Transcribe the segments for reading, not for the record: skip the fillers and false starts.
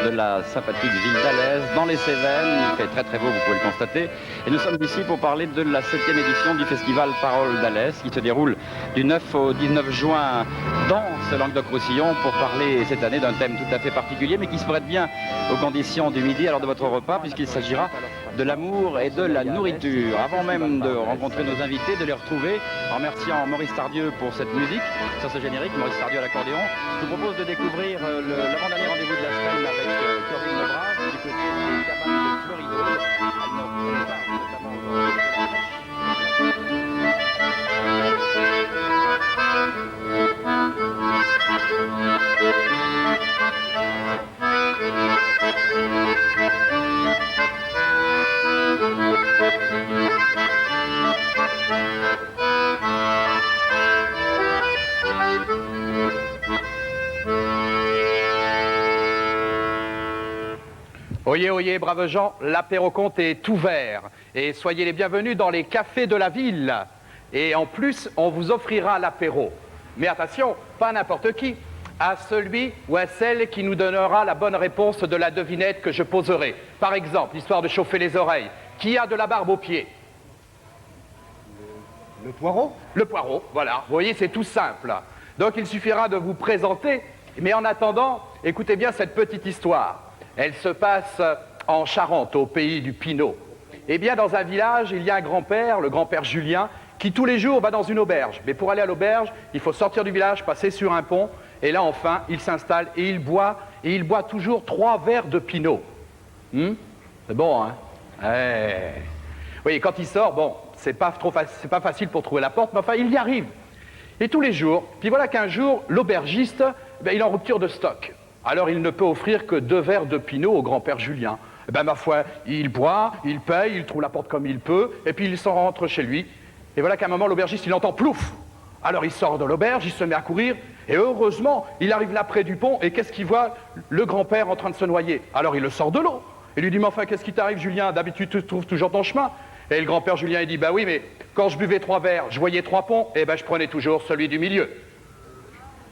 de la sympathique ville d'Alès, dans les Cévennes. Il fait très très beau, vous pouvez le constater. Et nous sommes ici pour parler de la 7e édition du festival Parole d'Alès, qui se déroule du 9 au 19 juin dans ce Languedoc-Roussillon, pour parler cette année d'un thème tout à fait particulier, mais qui se prête bien aux conditions du midi, alors de votre repas, puisqu'il s'agira de l'amour et de la nourriture. Avant même de rencontrer nos invités, de les retrouver, en remerciant Maurice Tardieu pour cette musique, sur ce générique, Maurice Tardieu à l'accordéon, je vous propose de découvrir l'avant-dernier rendez-vous de la semaine avec Corinne Lebrun, du côté des cabanes de Florido. Oyez, oyez, braves gens, l'apéro-compte est ouvert. Et soyez les bienvenus dans les cafés de la ville. Et en plus, on vous offrira l'apéro. Mais attention, pas n'importe qui. À celui ou à celle qui nous donnera la bonne réponse de la devinette que je poserai. Par exemple, histoire de chauffer les oreilles, qui a de la barbe aux pieds? Le poireau? Le poireau, voilà. Vous voyez, c'est tout simple. Donc il suffira de vous présenter. Mais en attendant, écoutez bien cette petite histoire. Elle se passe en Charente, au pays du Pinot. Eh bien, dans un village, il y a un grand-père, le grand-père Julien, qui tous les jours va dans une auberge. Mais pour aller à l'auberge, il faut sortir du village, passer sur un pont, et là, enfin, il s'installe et il boit toujours 3 verres de Pinot. C'est bon, hein? Oui, quand il sort, bon, c'est pas facile pour trouver la porte, mais enfin, il y arrive. Et tous les jours, puis voilà qu'un jour, l'aubergiste, il est en rupture de stock. Alors il ne peut offrir que 2 verres de Pinot au grand-père Julien. Eh bien, ma foi, il boit, il paye, il trouve la porte comme il peut, et puis il s'en rentre chez lui. Et voilà qu'à un moment, l'aubergiste, il entend plouf. Alors il sort de l'auberge, il se met à courir, et heureusement, il arrive là près du pont, et qu'est-ce qu'il voit? Le grand-père en train de se noyer. Alors il le sort de l'eau, et lui dit, mais enfin, qu'est-ce qui t'arrive, Julien? D'habitude, tu trouves toujours ton chemin. Et le grand-père Julien, il dit, bah oui, mais quand je buvais 3 verres, je voyais 3 ponts, et ben je prenais toujours celui du milieu.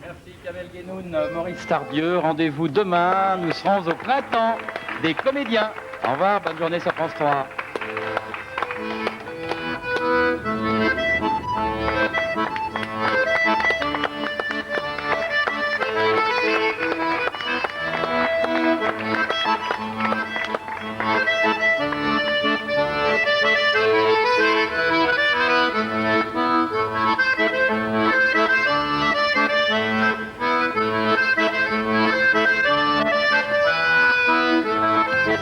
Merci Kamel Guénoun, Maurice Tardieu. Rendez-vous demain, nous serons au printemps des comédiens. Au revoir, bonne journée sur France 3.